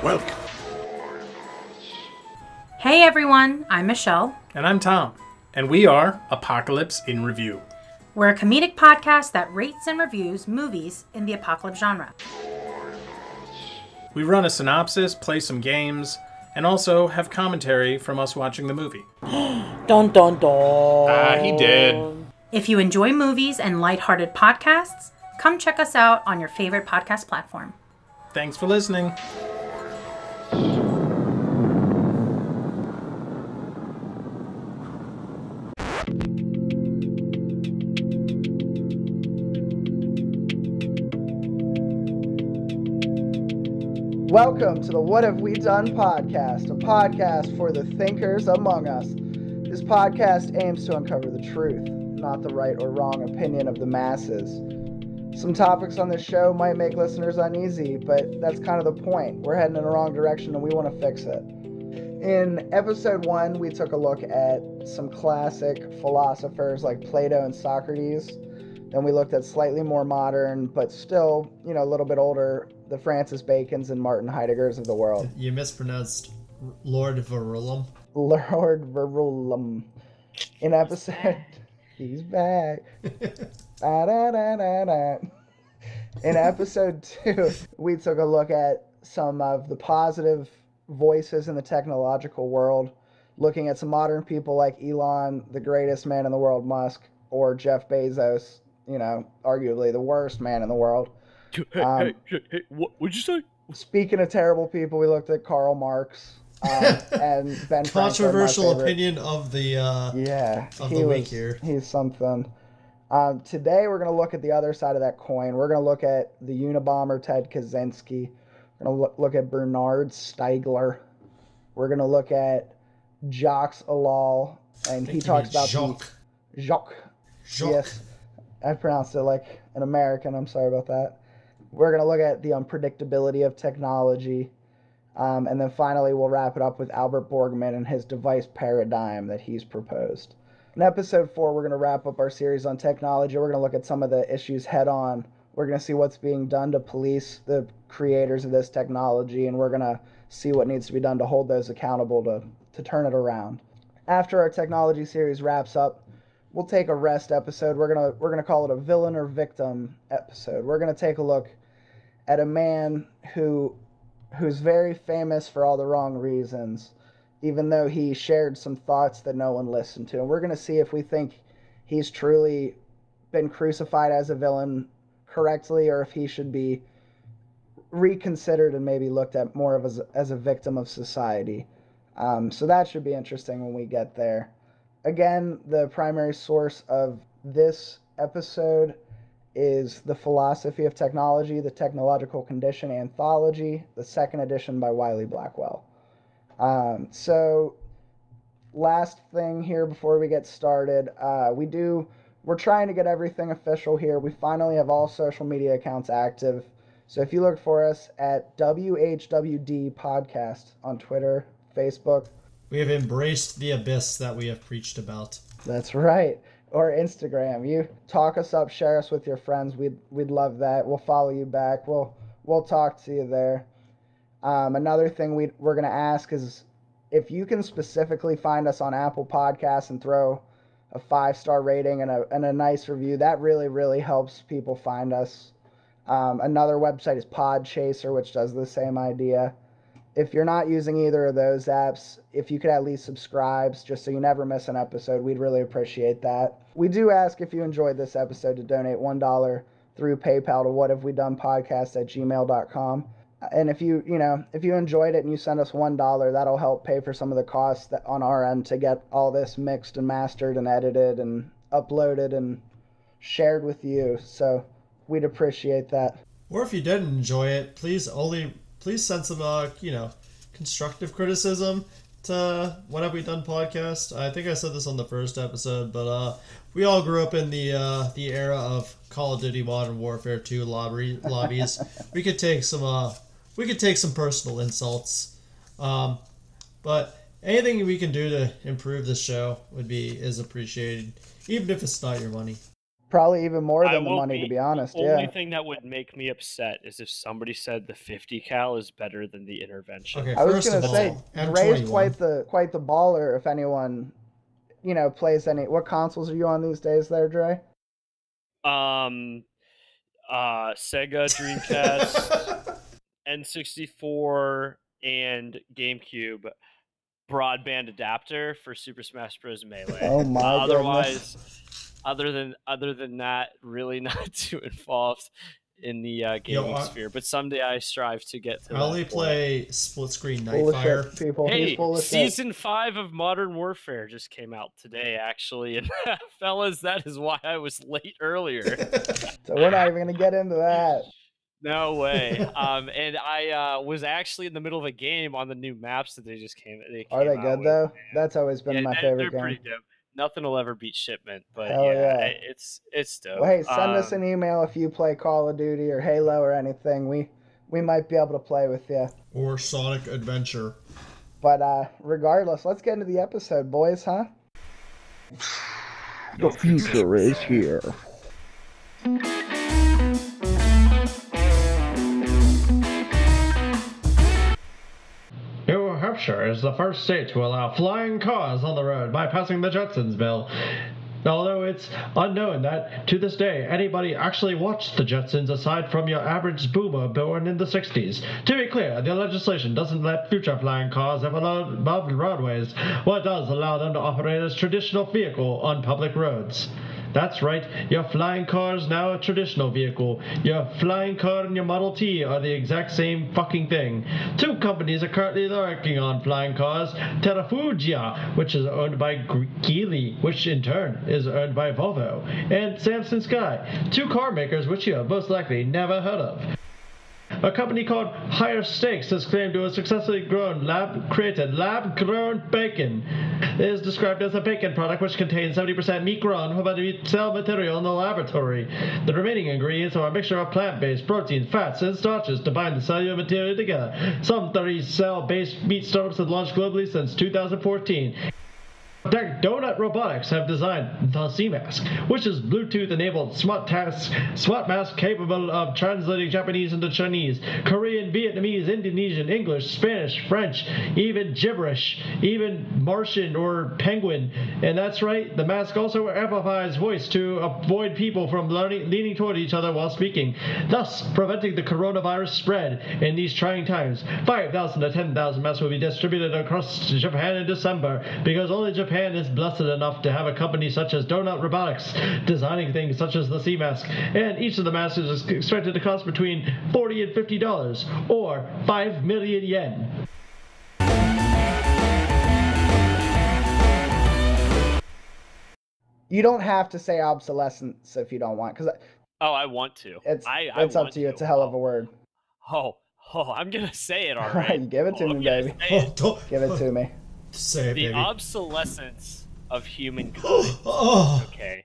Welcome. Hey everyone, I'm Michelle. And I'm Tom. And we are Apocalypse in Review. We're a comedic podcast that rates and reviews movies in the apocalypse genre. We run a synopsis, play some games, and also have commentary from us watching the movie. Dun dun dun. He did. If you enjoy movies and lighthearted podcasts, come check us out on your favorite podcast platform. Thanks for listening. Welcome to the What Have We Done podcast, a podcast for the thinkers among us. This podcast aims to uncover the truth, not the right or wrong opinion of the masses. Some topics on this show might make listeners uneasy, but that's kind of the point. We're heading in the wrong direction and we want to fix it. In episode 1, we took a look at some classic philosophers like Plato and Socrates. Then we looked at slightly more modern, but still, a little bit older, the Francis Bacons and Martin Heideggers of the world. You mispronounced Lord Verulam. Lord Verulam. In episode... He's back. Da-da-da-da-da. In episode 2, we took a look at some of the positive voices in the technological world, looking at some modern people like Elon, the greatest man in the world, Musk, or Jeff Bezos, arguably the worst man in the world. Hey, what'd you say? Speaking of terrible people, we looked at Karl Marx and Ben Franklin. Controversial opinion of the week here. He's something. Today we're going to look at the other side of that coin. We're going to look at the Unabomber Ted Kaczynski. We're going to look at Bernard Steigler. We're going to look at Jacques Ellul, and he talks about Jacques. Yes, I pronounced it like an American. I'm sorry about that. We're going to look at the unpredictability of technology. And then finally, we'll wrap it up with Albert Borgman and his device paradigm that he's proposed. In episode 4, we're going to wrap up our series on technology. We're going to look at some of the issues head on. We're going to see what's being done to police the creators of this technology, and we're going to see what needs to be done to hold those accountable to turn it around. After our technology series wraps up, we'll take a rest episode. We're gonna call it a villain or victim episode. We're gonna take a look at a man who's very famous for all the wrong reasons, even though he shared some thoughts that no one listened to. And we're gonna see if we think he's truly been crucified as a villain correctly, or if he should be reconsidered and maybe looked at more of as a victim of society. So that should be interesting when we get there. Again, the primary source of this episode is The Philosophy of Technology, The Technological Condition Anthology, the second edition by Wiley Blackwell. So last thing here before we get started, we're trying to get everything official here. We finally have all social media accounts active. So if you look for us at WHWD Podcast on Twitter, Facebook. We have embraced the abyss that we have preached about. That's right. Or Instagram. You talk us up, share us with your friends. We'd love that. We'll follow you back. We'll talk to you there. Another thing we're going to ask is if you can specifically find us on Apple Podcasts and throw a 5-star rating and a nice review, that really, really helps people find us. Another website is Podchaser, which does the same idea. If you're not using either of those apps, if you could at least subscribe just so you never miss an episode, we'd really appreciate that. We do ask if you enjoyed this episode to donate $1 through PayPal to whathavewedonepodcast@gmail.com. And if you enjoyed it and you send us $1, that'll help pay for some of the costs on our end to get all this mixed and mastered and edited and uploaded and shared with you. So we'd appreciate that. Or if you didn't enjoy it, please send some, constructive criticism to What Have We Done podcast. I think I said this on the first episode, but we all grew up in the era of Call of Duty Modern Warfare 2 lobbies. We could take some personal insults, but anything we can do to improve this show is appreciated, even if it's not your money. Probably even more I than the will money, to be honest. The only Yeah. thing that would make me upset is if somebody said the 50 cal is better than the intervention. Okay, I was first gonna of say all, Dre's M21. quite the baller. If anyone, plays any. What consoles are you on these days, there, Dre? Sega, Dreamcast, N64, and GameCube broadband adapter for Super Smash Bros. Melee. Oh my Otherwise, other than that, really not too involved in the gaming sphere. But someday I strive to get to. I only play split screen Full of Nightfire. shit, people. He's Hey, full of shit. season 5 of Modern Warfare just came out today, actually, and fellas, that is why I was late earlier. So we're not even gonna get into that. No way. And I was actually in the middle of a game on the new maps that they just came. Are they out good with, though? man. That's always been my favorite They're game. pretty dope. Nothing will ever beat Shipment, but Hell yeah. it's dope. Well, hey, send us an email if you play Call of Duty or Halo or anything. We might be able to play with you. Or Sonic Adventure. But regardless, let's get into the episode, boys, huh? The future is here. New Hampshire is the first state to allow flying cars on the road by passing the Jetsons bill. Although it's unknown that, to this day, anybody actually watched the Jetsons aside from your average boomer born in the 60s. To be clear, the legislation doesn't let future flying cars ever above roadways, what does allow them to operate as traditional vehicle on public roads. That's right, your flying car is now a traditional vehicle. Your flying car and your Model T are the exact same fucking thing. Two companies are currently working on flying cars, Terrafugia, which is owned by Geely, which in turn is owned by Volvo, and Samson Sky, two car makers which you have most likely never heard of. A company called Higher Stakes has claimed to have successfully created lab-grown bacon. It is described as a bacon product which contains 70% meat grown from a cell material in the laboratory. The remaining ingredients are a mixture of plant-based proteins, fats, and starches to bind the cellular material together. Some 30-cell-based meat startups have launched globally since 2014. Donut Robotics have designed the C-Mask, which is Bluetooth-enabled smart mask capable of translating Japanese into Chinese, Korean, Vietnamese, Indonesian, English, Spanish, French, even gibberish, even Martian or Penguin. And that's right, the mask also amplifies voice to avoid people from leaning toward each other while speaking, thus preventing the coronavirus spread in these trying times. 5,000 to 10,000 masks will be distributed across Japan in December, because only Japan is blessed enough to have a company such as Donut Robotics designing things such as the C-Mask, and each of the masks is expected to cost between $40 and $50, or 5 million yen. You don't have to say obsolescence if you don't want, because I want to. It's up to you. It's a hell of a word. I'm gonna say it already. You give it to me, baby. Give it to me. Say it, the baby. Obsolescence of Humankind. Okay.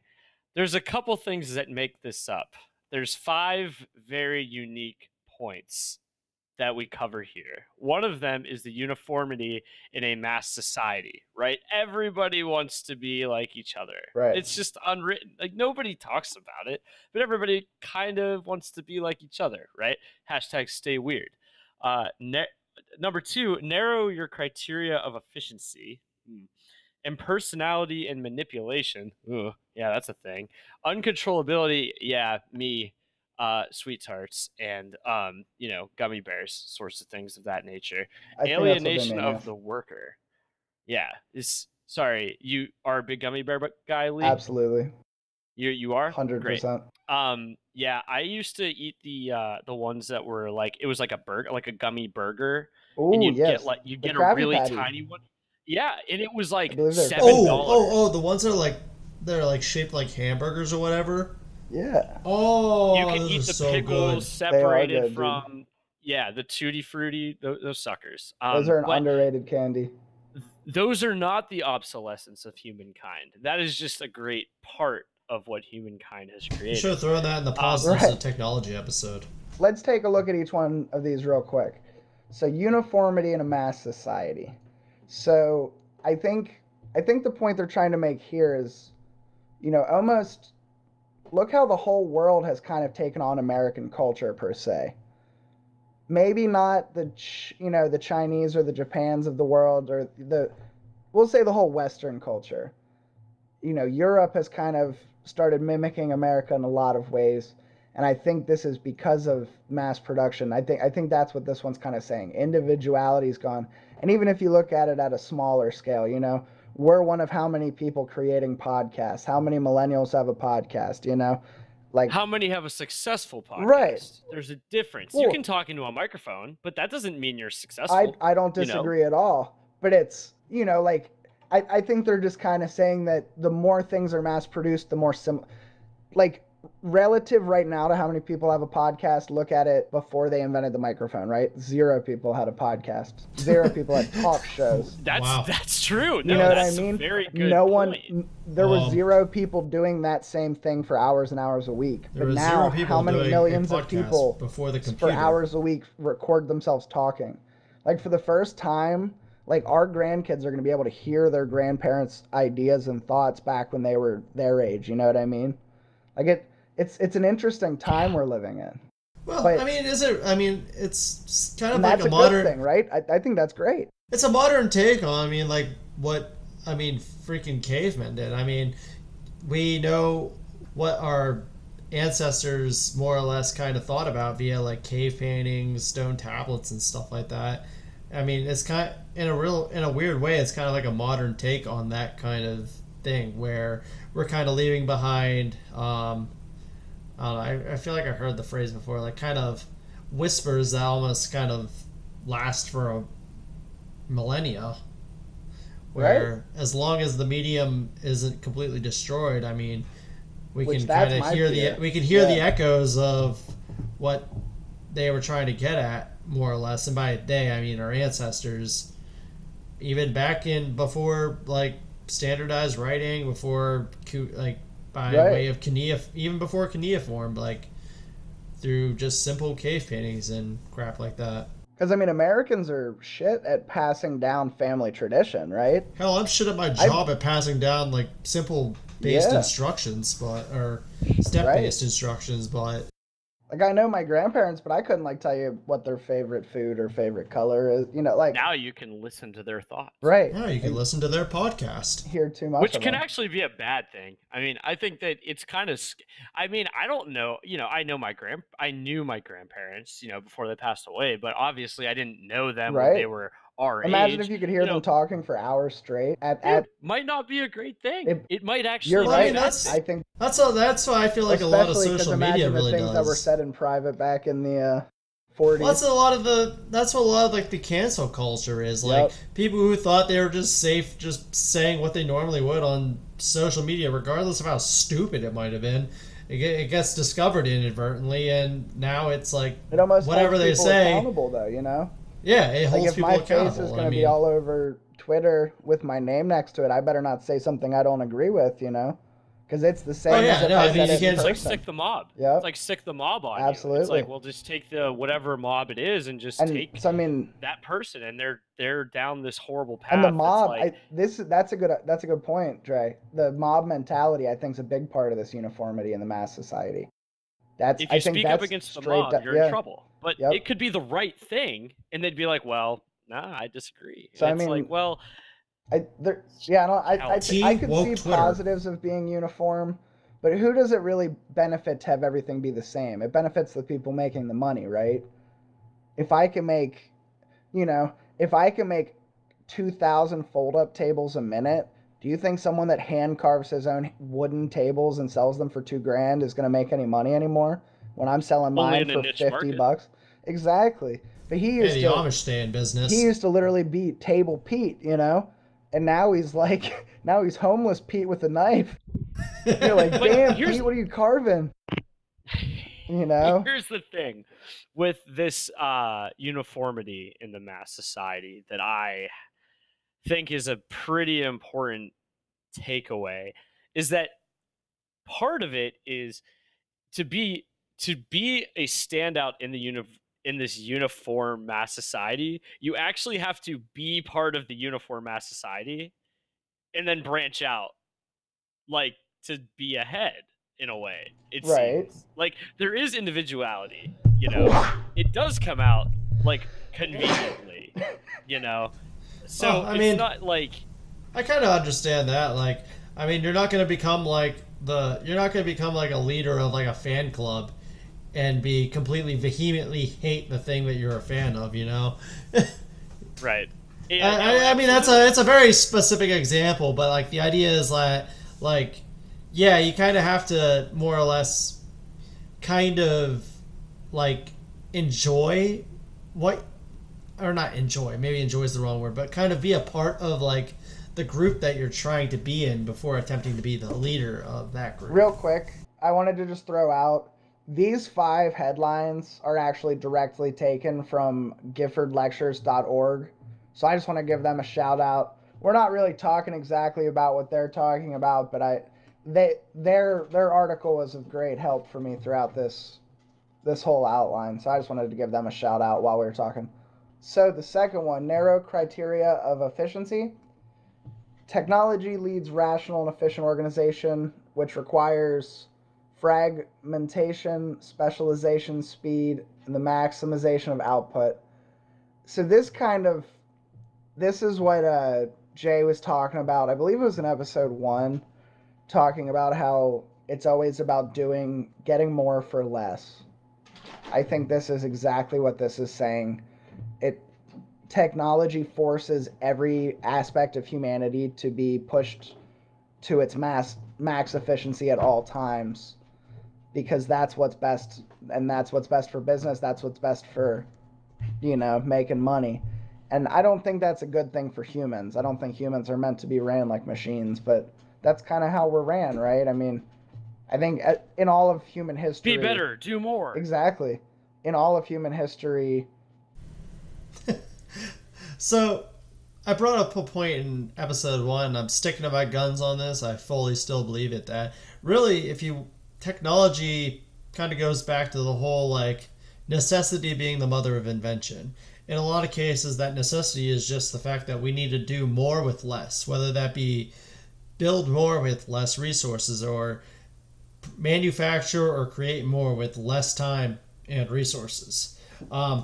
There's a couple things that make this up. There's 5 very unique points that we cover here. One of them is the uniformity in a mass society, right? Everybody wants to be like each other. Right. It's just unwritten. Like, nobody talks about it, but everybody kind of wants to be like each other, right? Hashtag stay weird. Number 2, narrow your criteria of efficiency. And personality and manipulation. Ooh, yeah, that's a thing. Uncontrollability, yeah, me, sweethearts, and gummy bears, sorts of things of that nature. Alienation of the worker. Yeah. Sorry, you are a big gummy bear guy, Lee? Absolutely. You are? 100%. Great. Yeah, I used to eat the ones that were like, it was like a burger, like a gummy burger. Ooh, and yes. you'd get a really tiny one. Yeah, and it was like $7. The ones that are they're shaped like hamburgers or whatever. Yeah. Oh, you can eat the pickles separated from the Tutti Frutti, those suckers. Those are an underrated candy. Those are not the obsolescence of humankind. That is just a great part of what humankind has created. You should have thrown that in the positives of technology episode. Let's take a look at each one of these real quick. So, uniformity in a mass society. So, I think the point they're trying to make here is, almost look how the whole world has kind of taken on American culture per se. Maybe not the Chinese or the Japans of the world, or we'll say the whole Western culture. Europe has kind of started mimicking America in a lot of ways, and I think this is because of mass production. I think that's what this one's kind of saying. Individuality's gone, and even if you look at it at a smaller scale, we're one of how many people creating podcasts? How many millennials have a podcast? Like, how many have a successful podcast? Right. There's a difference. Well, you can talk into a microphone, but that doesn't mean you're successful. I don't disagree at all. But it's, like, I think they're just kind of saying that the more things are mass produced, the more like, relative right now to how many people have a podcast, look at it before they invented the microphone, right? 0 people had a podcast. 0 people had talk shows. That's true. No, you know what that's I mean? Very good. There were 0 people doing that same thing for hours and hours a week. But now, how many millions of people before the for hours a week record themselves talking? Like, for the first time, like, our grandkids are going to be able to hear their grandparents' ideas and thoughts back when they were their age. You know what I mean? Like, it's an interesting time we're living in. Well, but, I mean, it's kind of like a modern thing, right? I think that's great. It's a modern take on, freaking cavemen did. I mean, we know what our ancestors more or less kind of thought about via like cave paintings, stone tablets, and stuff like that. I mean, it's kind of, in a weird way, it's kind of like a modern take on that kind of thing where we're kind of leaving behind. I don't know, I feel like I heard the phrase before, like kind of whispers that almost kind of last for a millennia. Where as long as the medium isn't completely destroyed, I mean, we can kind of hear the echoes of what they were trying to get at, more or less. And by they, I mean our ancestors, even back before like standardized writing, before like by way of even before cuneiform, like through just simple cave paintings and crap like that. Because, I mean, Americans are shit at passing down family tradition, right? Hell, I'm shit at my job at passing down, like, simple based instructions, or step-based instructions, but... Like, I know my grandparents, but I couldn't, like, tell you what their favorite food or favorite color is, like... Now you can listen to their thoughts. Right. Yeah, you can listen to their podcast. Hear too much Which can actually be a bad thing. I mean, I think that it's kind of... I mean, I don't know... I knew my grandparents, before they passed away, but obviously I didn't know them when they were our Imagine age. if you could hear them talking for hours straight. It might not be a great thing. It might actually... You're right. I think that's why I feel like a lot of social media really things does. That were said in private back in the 40s. Well, that's what a lot of like the cancel culture is. Like people who thought they were just safe, just saying what they normally would on social media, regardless of how stupid it might have been. It gets discovered inadvertently, and now it's like it almost whatever holds they people say. Accountable, though, Yeah, it holds people accountable. If my face is going to be all over Twitter with my name next to it, I better not say something I don't agree with, because it's the same. It's like sick the mob. Yeah, it's like sick the mob on Absolutely. you. It's like, well, just take the whatever mob it is and just take that person, and they're down this horrible path. And the mob, that's a good point, Dre. The mob mentality, I think, is a big part of this uniformity in the mass society. If you speak up against the mob, you're in trouble. But it could be the right thing, and they'd be like, "Well, nah, I disagree." So it's like, well, I could see positives of being uniform, but who does it really benefit to have everything be the same? It benefits the people making the money, right? If I can make 2,000 fold-up tables a minute, do you think someone that hand carves his own wooden tables and sells them for $2,000 is going to make any money anymore? When I'm selling mine for $50, exactly. But he used the Amish stay in business. He used to literally be Table Pete, and now he's homeless Pete with a knife. You're like, damn, Pete, what are you carving? Here's the thing with this uniformity in the mass society that I think is a pretty important takeaway, is that part of it is to be a standout in this uniform mass society. You actually have to be part of the uniform mass society and then branch out, like, to be ahead. in a way. It Right. seems like there is individuality. You know, it does come out like conveniently. You know, so it's not like I kind of understand that. Like, I mean, you're not going to become like a leader of like a fan club and be completely vehemently hate the thing that you're a fan of, you know? Right. I mean, it's a very specific example, but like the idea is like, yeah, you kind of have to more or less kind of like enjoy not enjoy, maybe enjoy is the wrong word, but kind of be a part of like the group that you're trying to be in before attempting to be the leader of that group. Real quick, I wanted to just throw out, these 5 headlines are actually directly taken from giffordlectures.org. So I just want to give them a shout out. We're not really talking exactly about what they're talking about, but their article was of great help for me throughout this whole outline. So I just wanted to give them a shout out while we were talking. So the second one, narrow criteria of efficiency. Technology leads rational and efficient organization, which requires fragmentation, specialization, speed, and the maximization of output. So this is what Jay was talking about. I believe it was in episode 1, talking about how it's always about getting more for less. I think this is exactly what this is saying. Technology forces every aspect of humanity to be pushed to its max efficiency at all times, because that's what's best, and that's what's best for business. That's what's best for, making money. And I don't think that's a good thing for humans. I don't think humans are meant to be ran like machines, but that's kind of how we're ran, right? I mean, I think in all of human history... Be better, do more. Exactly. In all of human history... So, I brought up a point in episode 1. I'm sticking to my guns on this. I fully still believe it, that really, technology kind of goes back to the whole, like, necessity being the mother of invention. In a lot of cases, that necessity is just the fact that we need to do more with less, whether that be build more with less resources, or manufacture or create more with less time and resources. A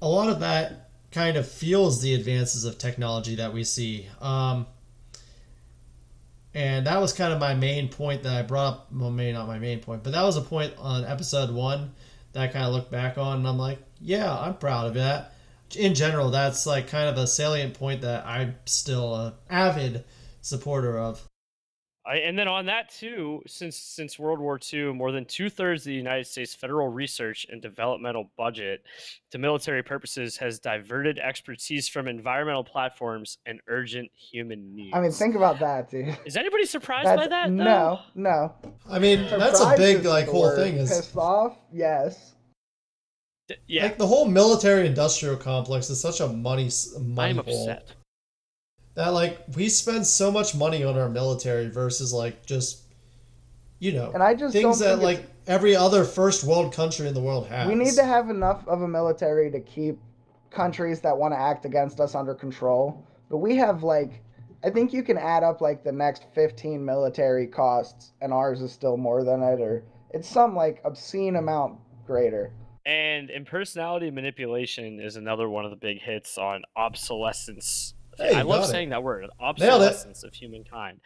lot of that kind of fuels the advances of technology that we see. And that was kind of my main point that I brought up. Well, maybe not my main point, but that was a point on episode 1 that I kind of look back on, and I'm like, yeah, I'm proud of that. In general, that's like kind of a salient point that I'm still an avid supporter of. And then on that too, since World War II, more than 2/3 of the United States federal research and developmental budget to military purposes has diverted expertise from environmental platforms and urgent human needs. I mean, think about that, dude. Is anybody surprised by that? No. I mean, that's a big whole thing. Is pissed off? Yes. Yeah. Like the whole military-industrial complex is such a money I'm hole. upset. That, like, we spend so much money on our military versus, like, just, and I just things don't that, like, every other first world country in the world has. We need to have enough of a military to keep countries that want to act against us under control. But we have, I think you can add up, the next 15 military costs, and ours is still more than it, or it's some, obscene amount greater. And impersonality manipulation is another one of the big hits on obsolescence. Hey, I love saying that word, obsolescence of humankind.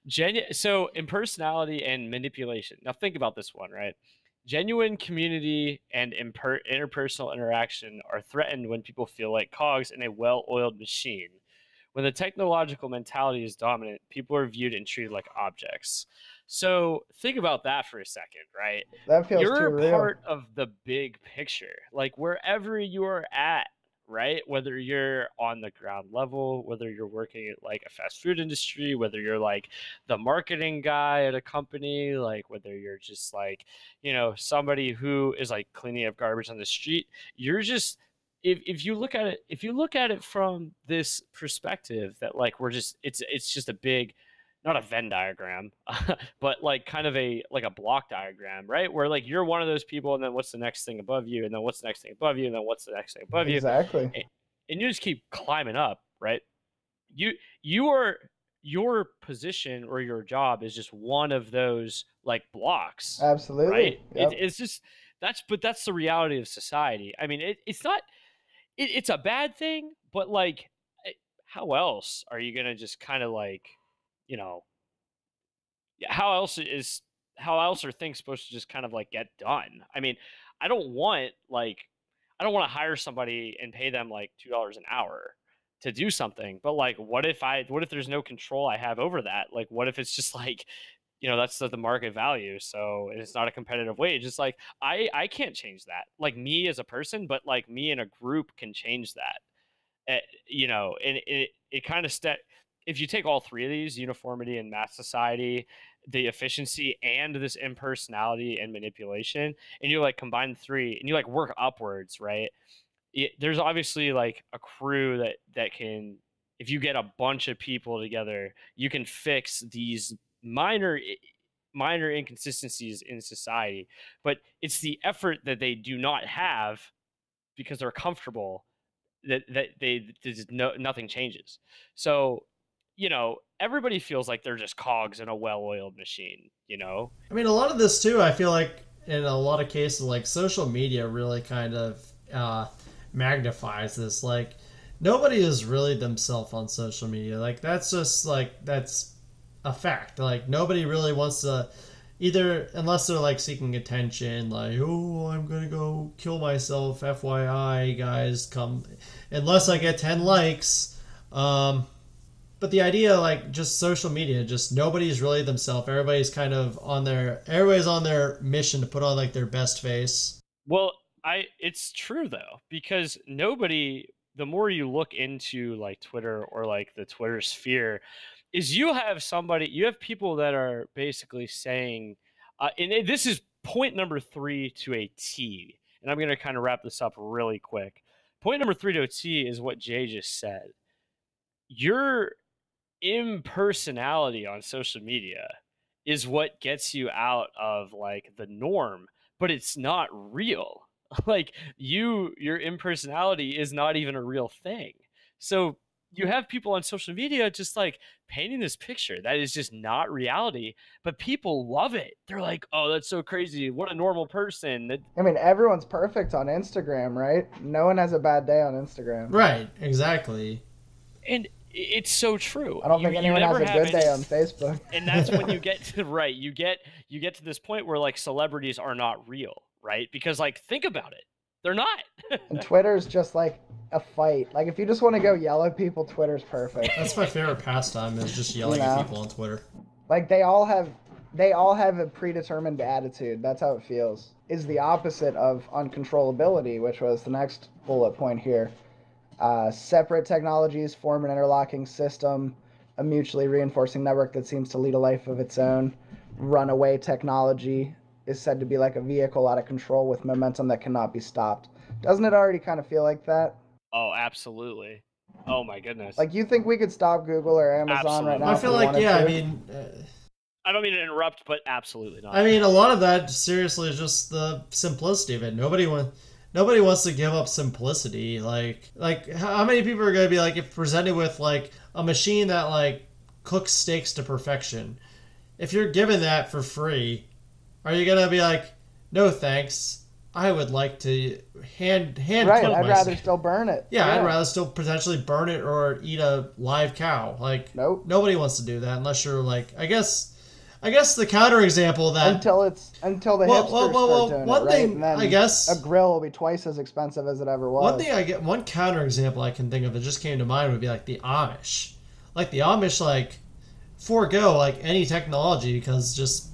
So impersonality and manipulation. Now think about this one, right? Genuine community and interpersonal interaction are threatened when people feel like cogs in a well-oiled machine. When the technological mentality is dominant, people are viewed and treated like objects. So think about that for a second, right? That feels You're too real. part of the big picture. Like wherever you are at, right? Whether you're on the ground level, whether you're working at a fast food industry, whether you're the marketing guy at a company, whether you're just somebody who is cleaning up garbage on the street, you're just if you look at it from this perspective that it's just a big, not a Venn diagram, but kind of a block diagram, right? Where you're one of those people, and then what's the next thing above you, and then what's the next thing above you, and then what's the next thing above you. Exactly. And you just keep climbing up, right? You your position or your job is just one of those like blocks. Absolutely. Right. Yep. It's just that's the reality of society. I mean, it's not. It's a bad thing, but like, how else are you gonna just kind of like, you know, how else are things supposed to just kind of like get done? I mean, I don't want I don't want to hire somebody and pay them like $2 an hour to do something, but like, what if there's no control I have over that? Like, what if it's just like, that's the market value, so it's not a competitive wage. It's like I can't change that, like me as a person, but like me in a group can change that. And it kind of if you take all three of these, uniformity and mass society, the efficiency and this impersonality and manipulation, and you like combine the three and you like work upwards, right? There's obviously like a crew that can, if you get a bunch of people together, you can fix these minor inconsistencies in society. But it's the effort that they do not have because they're comfortable that nothing changes. So everybody feels like they're just cogs in a well-oiled machine. I mean, a lot of this too, I feel like in a lot of cases, like social media really kind of magnifies this. Like, nobody is really themselves on social media. Like, that's just like, that's a fact. Like, nobody really wants to, either, unless they're like seeking attention, like, oh, I'm gonna go kill myself, FYI, guys, come, unless I get 10 likes. But the idea, like, just social media, just nobody's really themselves. Everybody's kind of everybody's on their mission to put on like their best face. Well, it's true though, because the more you look into like Twitter or like the Twitter sphere, is you have people that are basically saying, and this is point number 3 to a T, and I'm going to kind of wrap this up really quick. Point number 3 to a T is what Jay just said. Your impersonality on social media is what gets you out of like the norm, but it's not real. Like, your impersonality is not even a real thing. So you have people on social media just like painting this picture that is just not reality, but people love it. They're like, oh, that's so crazy. What a normal person. I mean, everyone's perfect on Instagram, right? No one has a bad day on Instagram. Right, exactly. And it's so true. I don't think anyone has a good day on Facebook. And that's when you get to, right, you get to this point where like celebrities are not real, right? Because like, think about it. They're not. And Twitter's just like a fight. Like, if you just want to go yell at people, Twitter's perfect. That's my favorite pastime, is just yelling at people on Twitter. Like, they all have a predetermined attitude. That's how it feels. Is the opposite of uncontrollability, which was the next bullet point here. Separate technologies form an interlocking system, a mutually reinforcing network that seems to lead a life of its own. Runaway technology is said to be like a vehicle out of control with momentum that cannot be stopped. Doesn't it already kind of feel like that? Oh, absolutely. Oh my goodness. Like, you think we could stop Google or Amazon Absolutely. right now? I feel like, yeah, I mean... I don't mean to interrupt, but absolutely not. I mean, a lot of that, seriously, is just the simplicity of it. Nobody wants to give up simplicity. Like how many people are going to be like, if presented with like a machine that like cooks steaks to perfection, if you're given that for free, are you going to be like, no thanks, I would like to hand right, cook I'd my rather steak. still burn it. Yeah, I'd rather still potentially burn it or eat a live cow. Like, nope. Nobody wants to do that unless you're like, I guess the counterexample of that, until the hipsters start doing one it, thing, right? And then I guess a grill will be twice as expensive as it ever was. One counterexample I can think of that just came to mind would be like the Amish. Like the Amish, like forego like any technology because just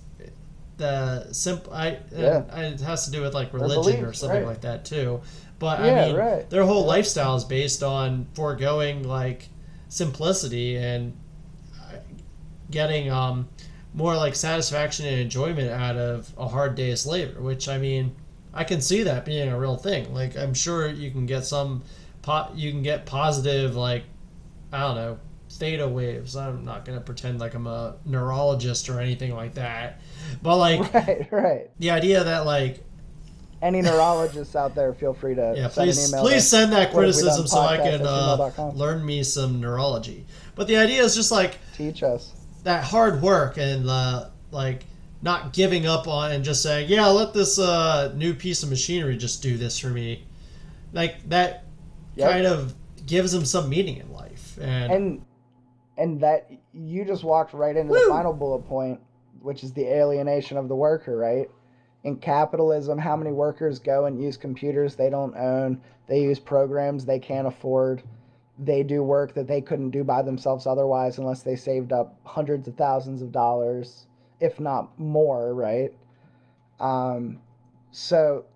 the simple. It has to do with like religion or something like that too. But I mean, their whole lifestyle is based on foregoing like simplicity and getting more like satisfaction and enjoyment out of a hard day's labor, which I mean, I can see that being a real thing. Like, I'm sure you can get positive, like, I don't know, theta waves. I'm not going to pretend like I'm a neurologist or anything like that. But like, right. The idea that like, any neurologists out there, feel free to send an email. Please send that criticism so I can learn me some neurology. But the idea is just like Teach us. that hard work and like not giving up on and just saying, yeah, let this new piece of machinery just do this for me. Like that kind of gives them some meaning in life. And that you just walked right into the final bullet point, which is the alienation of the worker, right? In capitalism, how many workers go and use computers they don't own? They use programs they can't afford. They do work that they couldn't do by themselves otherwise unless they saved up hundreds of thousands of dollars, if not more, right? So,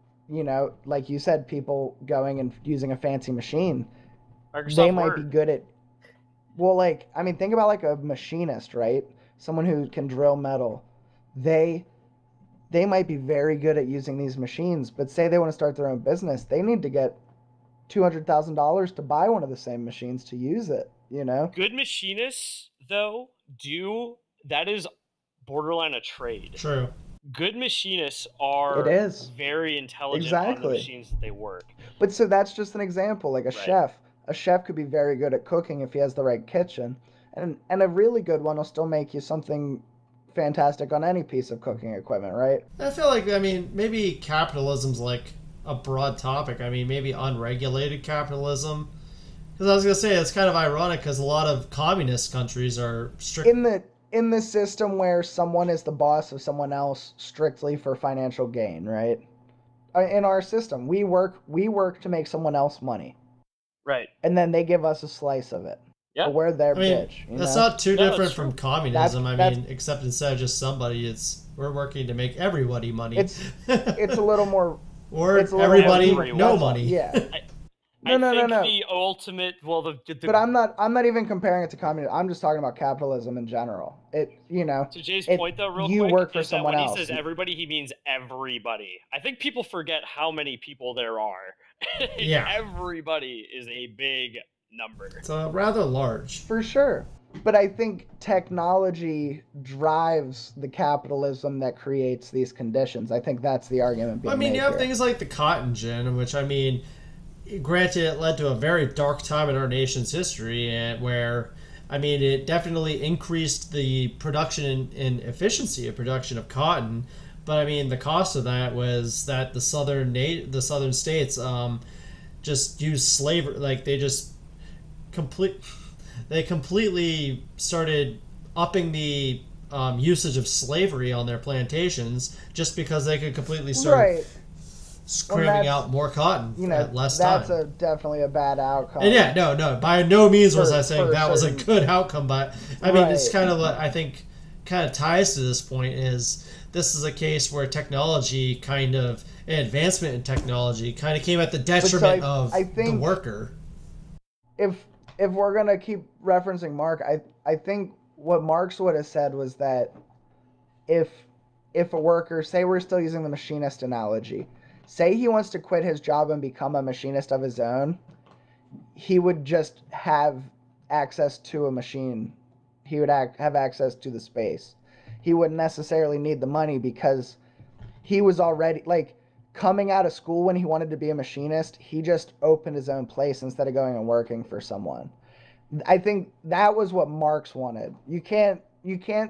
like you said, people going and using a fancy machine, they might be good at... Well, think about like a machinist, right? Someone who can drill metal. They might be very good at using these machines, but say they want to start their own business, they need to get $200,000 to buy one of the same machines to use it, Good machinists, though, that is borderline a trade. True. Good machinists are very intelligent on the machines that they work. But so that's just an example, like a chef. A chef could be very good at cooking if he has the right kitchen. And a really good one will still make you something fantastic on any piece of cooking equipment, right? I feel like, maybe capitalism's like a broad topic. Maybe unregulated capitalism. Because I was going to say, it's kind of ironic because a lot of communist countries are strict... In the system where someone is the boss of someone else strictly for financial gain, right? In our system, we work to make someone else money. Right. And then they give us a slice of it. Yeah. But we're their bitch. That's not too different from communism. Except instead of just somebody, we're working to make everybody money. It's a little more... Or everybody no money. Yeah. No. The ultimate, But I'm not even comparing it to communism. I'm just talking about capitalism in general. To Jay's point, though, real quick, you work for someone else. When he says everybody, he means everybody. I think people forget how many people there are. Yeah. Everybody is a big number. It's rather large. For sure. But I think technology drives the capitalism that creates these conditions. I think that's the argument being made you have here. things like the cotton gin, which, granted, it led to a very dark time in our nation's history, and where, it definitely increased the production and efficiency of production of cotton. But, the cost of that was that the southern states just used slavery. Like, they completely started upping the usage of slavery on their plantations just because they could completely start screaming out more cotton at less time. That's definitely a bad outcome. And no, by no means was I saying that was a good outcome. But it's kind of what I think kind of ties to this point is this is a case where technology advancement in technology kind of came at the detriment of the worker. If we're going to keep referencing Marx, I think what Marx would have said was that if a worker, say we're still using the machinist analogy, say he wants to quit his job and become a machinist of his own, he would just have access to a machine. He would have access to the space. He wouldn't necessarily need the money because he was already, coming out of school when he wanted to be a machinist, he just opened his own place instead of going and working for someone. I think that was what Marx wanted. You can't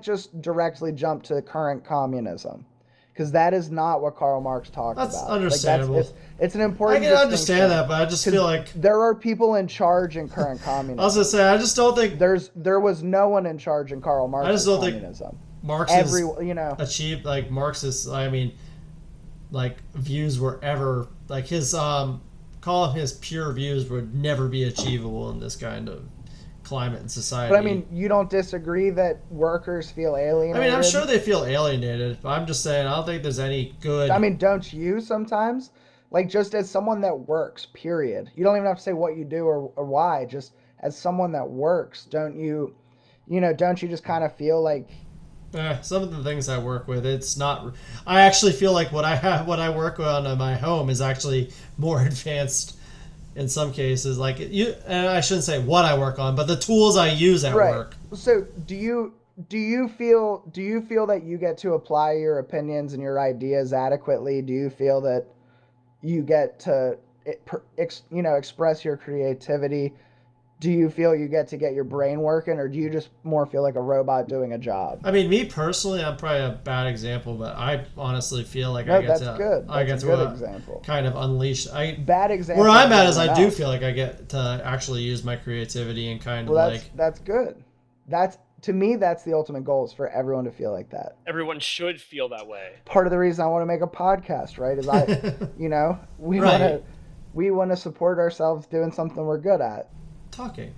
just directly jump to current communism, because that is not what Karl Marx talked about. That's understandable. It's an important. I can understand that, but I just feel like there are people in charge in current communism. I was gonna say, I just don't think there was no one in charge in Karl Marx's I just don't communism. think Marx achieved Marx's. Views were ever his call him his pure views would never be achievable in this kind of climate and society. But you don't disagree that workers feel alienated? I'm sure they feel alienated, but I'm just saying I don't think there's any good. Don't you sometimes? Just as someone that works, period. You don't even have to say what you do or why. Just as someone that works, don't you just kind of feel like some of the things I work with, it's not. I actually feel like what I work on in my home is actually more advanced in some cases. And I shouldn't say what I work on, but the tools I use at work. So do you feel that you get to apply your opinions and your ideas adequately? Do you feel that you get to express your creativity do you feel you get to get your brain working, or do you just more feel like a robot doing a job? I mean, me personally, I'm probably a bad example, but I honestly feel like No, I get that's to, good. I That's get a good to example. kind of unleash. Bad example. Where I'm at is I do else. feel like I get to actually use my creativity and kind Well, of that's good. To me, that's the ultimate goal, is for everyone to feel like that. Everyone should feel that way. Part of the reason I want to make a podcast, right, is we Right. want to support ourselves doing something we're good at. talking.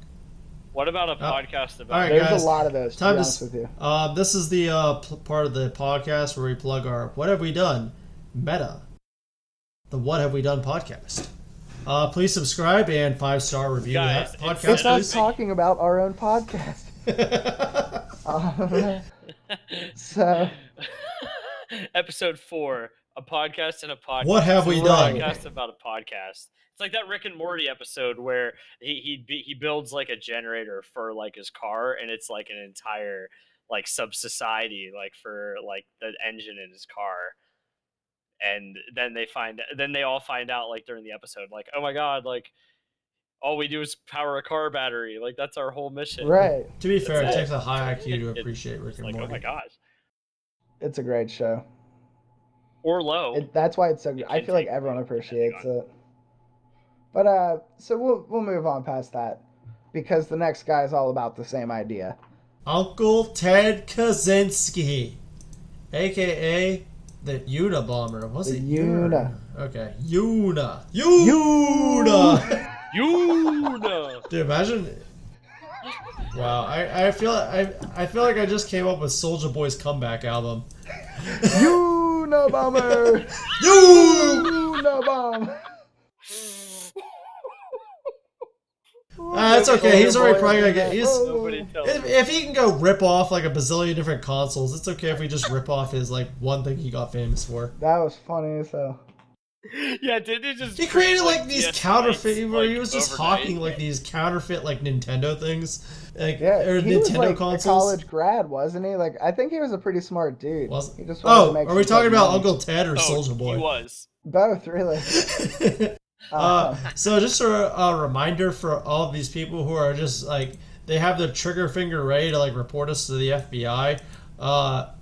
What about a podcast about? All right, There's guys. a lot of those, to be honest with you. This is the part of the podcast where we plug our What Have We Done meta. The What Have We Done podcast. Please subscribe and 5-star review Guys, that podcast, It's us please. talking about our own podcast. So, Episode 4, a podcast and a podcast. What have we It's a done? Podcast about a podcast. It's like that Rick and Morty episode where he builds like a generator for like his car, and it's like an entire like sub society like for like the engine in his car. And then they all find out like during the episode, like, oh my god, like all we do is power a car battery. Like that's our whole mission. right. To be fair, it That's takes a high IQ to It- appreciate Rick It's and like, Morty. oh my gosh. It's a great show. Or low. That's why it's so good. I feel like everyone appreciates it. But so we'll move on past that, because the next guy is all about the same idea. Uncle Ted Kaczynski, a.k.a. the Unabomber. What's The it? Una. Okay. Una. Dude, imagine. Wow, I feel like I just came up with Soulja Boy's comeback album. Unabomber. You. Unabomber. That's okay. He's already probably gonna get. Nobody tells me. If he can go rip off like a bazillion different consoles, it's okay if we just rip off his like one thing he got famous for. That was funny as hell. Yeah, did he just? He created create, like these PS counterfeit, where like, he was just overnight? hawking like these counterfeit like Nintendo things, like Yeah, or he Nintendo was like consoles. a college grad, wasn't he? Like, I think he was a pretty smart dude. Was- He just wanted to Oh, make are we some talking good about money. Uncle Ted or Oh, Soulja he Boy? was. Both, really. So just a reminder for all of these people who are just like they have their trigger finger ready to like report us to the FBI.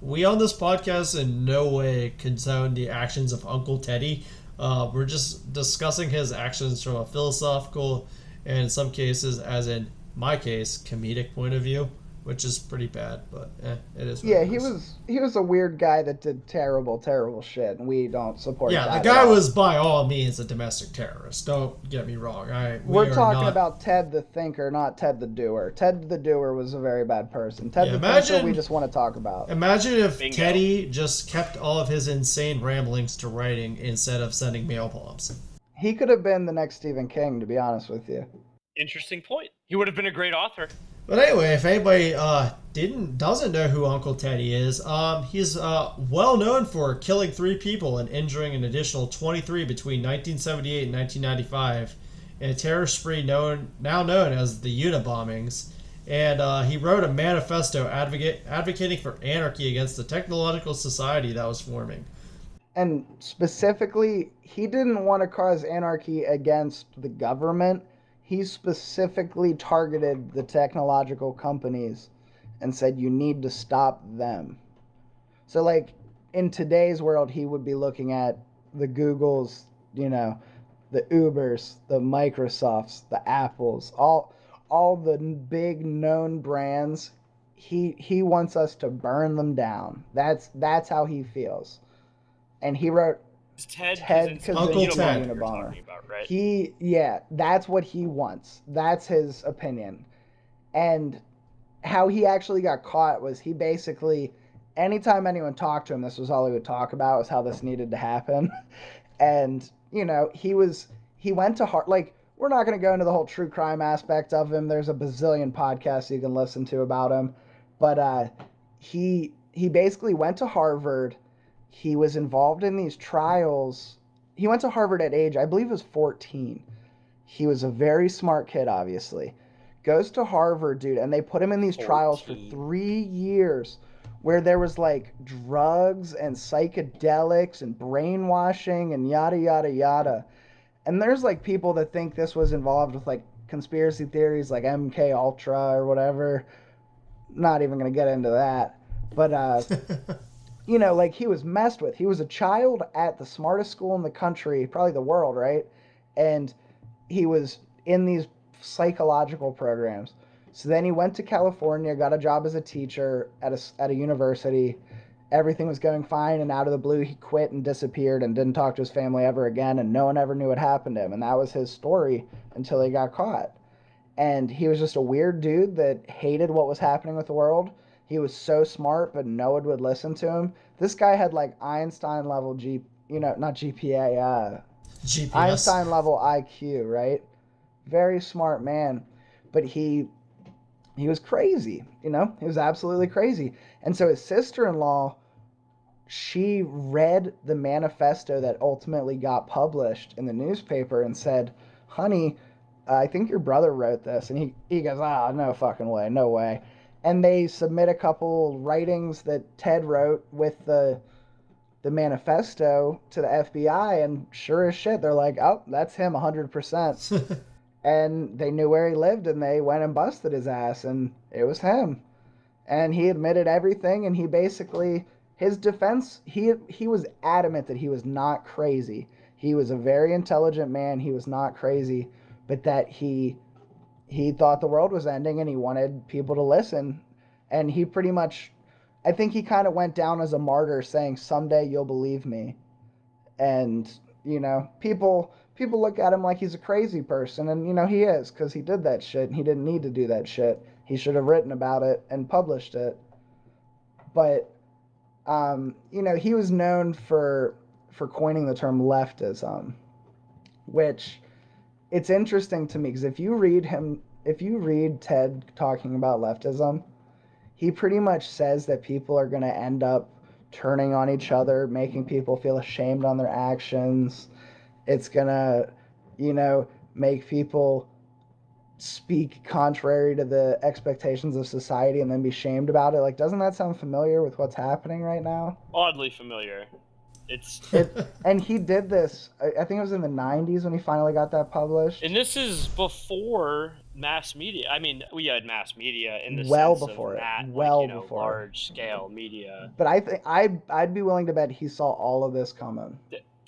We on this podcast in no way condone the actions of Uncle Teddy. We're just discussing his actions from a philosophical and in some cases, as in my case, comedic point of view, which is pretty bad, but it is. Yeah, he was a weird guy that did terrible shit, and we don't support that. Yeah, the at guy all. was by all means a domestic terrorist. Don't get me wrong. We're talking about Ted the Thinker, not Ted the Doer. Ted the Doer was a very bad person. Ted the Thinker, we just want to talk about. Imagine if Bingo. Teddy just kept all of his insane ramblings to writing instead of sending mail bombs. He could have been the next Stephen King, to be honest with you. Interesting point. He would have been a great author. But anyway, if anybody doesn't know who Uncle Teddy is, he's well known for killing 3 people and injuring an additional 23 between 1978 and 1995 in a terror spree now known as the Unabombings. And he wrote a manifesto advocating for anarchy against the technological society that was forming. And specifically, he didn't want to cause anarchy against the government. He specifically targeted the technological companies and said, you need to stop them. So, like, in today's world, he would be looking at the Googles, the Ubers, the Microsofts, the Apples, all the big known brands. He wants us to burn them down. That's how he feels. And he wrote Ted Kaczynski, Uncle Ted. Unabomber you're Unabomber. talking about, right? That's what he wants. That's his opinion. And how he actually got caught was he basically, anytime anyone talked to him, this was all he would talk about, was how this needed to happen. And, he went to heart, like, we're not going to go into the whole true crime aspect of him. There's a bazillion podcasts you can listen to about him. But he basically went to Harvard. He was involved in these trials. He went to Harvard at age, I believe it was 14. He was a very smart kid, obviously. Goes to Harvard, dude, and they put him in these trials for 3 years where there was, like, drugs and psychedelics and brainwashing and yada, yada, yada. And there's, like, people that think this was involved with, like, conspiracy theories like MK Ultra or whatever. Not even going to get into that. But, you know, like, he was messed with. He was a child at the smartest school in the country, probably the world, right? And he was in these psychological programs. So then he went to California, got a job as a teacher at a university. Everything was going fine, and out of the blue, he quit and disappeared and didn't talk to his family ever again, and no one ever knew what happened to him. And that was his story until he got caught. And he was just a weird dude that hated what was happening with the world. He was so smart, but no one would listen to him. This guy had like Einstein level not GPA, GPS. Einstein level IQ, right? Very smart man, but he was crazy, you know? He was absolutely crazy. And so his sister-in-law, she read the manifesto that ultimately got published in the newspaper and said, honey, I think your brother wrote this. And he goes, no fucking way, no way. And they submit a couple writings that Ted wrote with the manifesto to the FBI, and sure as shit, they're like, oh, that's him 100%. And they knew where he lived, and they went and busted his ass, and it was him. And he admitted everything, and he basically, his defense, he was adamant that he was not crazy. He was a very intelligent man. He was not crazy, but that he thought the world was ending, and he wanted people to listen. And he pretty much, I think he kind of went down as a martyr, saying, someday you'll believe me. And, you know, people look at him like he's a crazy person, and, you know, he is, because he did that shit, and he didn't need to do that shit. He should have written about it and published it. But, you know, he was known for coining the term leftism, which, it's interesting to me, because if you read Ted talking about leftism, he pretty much says that people are going to end up turning on each other, making people feel ashamed on their actions. It's going to, you know, make people speak contrary to the expectations of society and then be shamed about it. Like, doesn't that sound familiar with what's happening right now? Oddly familiar. And he did this, I think it was in the 90s when he finally got that published. And this is before mass media. I mean, we had mass media in the well sense before of it. that, Well like, you know, before. large scale media. But I think I'd be willing to bet he saw all of this coming.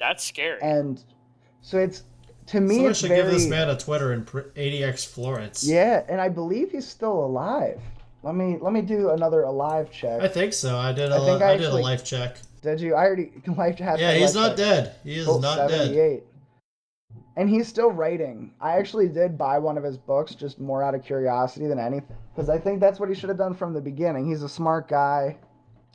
That's scary. And so it's, to me, Someone it's should very, give this man a Twitter in 80x Florence. Yeah, and I believe he's still alive. Let me do another alive check. I think so. I did a life check. Did you? I already life check. Yeah, he's not dead. He is not 78. dead. And he's still writing. I actually did buy one of his books just more out of curiosity than anything, because I think that's what he should have done from the beginning. He's a smart guy,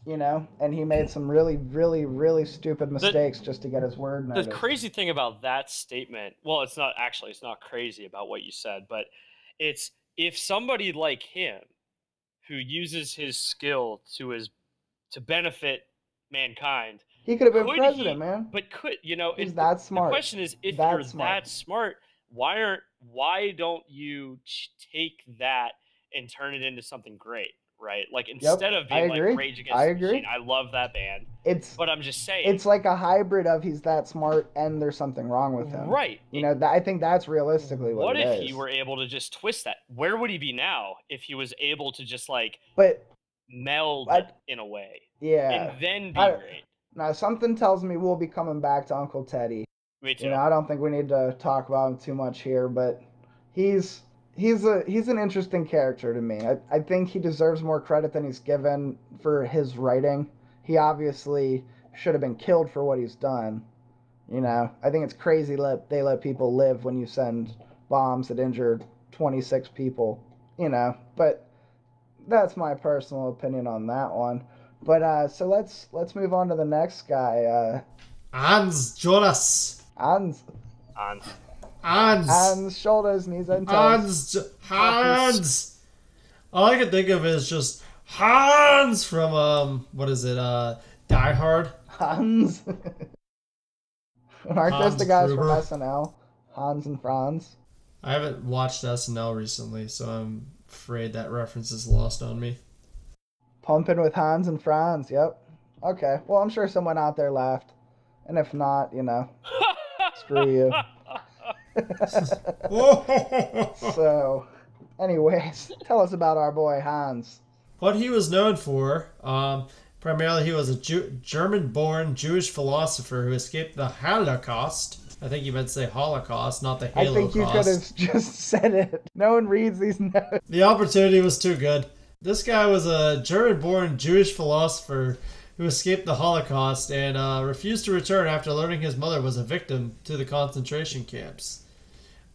you know, and he made some really, really, really stupid mistakes just to get his word noticed. The crazy thing about that statement, well, it's not crazy about what you said, but it's, if somebody like him who uses his skill to benefit mankind, he could have been president, man. But you know, he's that smart. The question is, if you're that smart, why don't you take that and turn it into something great? Right, like, instead of being like Rage Against the Machine, I love that band. But I'm just saying, it's like a hybrid of he's that smart and there's something wrong with him. Right. You know, I think that's realistically what it is. What if he were able to just twist that? Where would he be now if he was able to just meld it in a way? Yeah. And then be great. Now, something tells me we'll be coming back to Uncle Teddy. Me too. You know, I don't think we need to talk about him too much here, but he's an interesting character to me. I think he deserves more credit than he's given for his writing. He obviously should have been killed for what he's done. You know, I think it's crazy they let people live when you send bombs that injured 26 people. You know, but that's my personal opinion on that one. But so let's move on to the next guy. Hans Jonas. Hans. Shoulders, knees, and toes. Hans. All I can think of is just Hans from what is it? Die Hard. Hans. Aren't those the guys Gruber from SNL? Hans and Franz. I haven't watched SNL recently, so I'm afraid that reference is lost on me. Pumping with Hans and Franz. Yep. Okay. Well, I'm sure someone out there laughed, and if not, you know, screw you. So, anyways, tell us about our boy Hans. What he was known for, primarily he was a German-born Jewish philosopher who escaped the Holocaust. I think you meant to say Holocaust, not the Halo-caust. I think you could have just said it. No one reads these notes. The opportunity was too good. This guy was a German-born Jewish philosopher who escaped the Holocaust and refused to return after learning his mother was a victim to the concentration camps.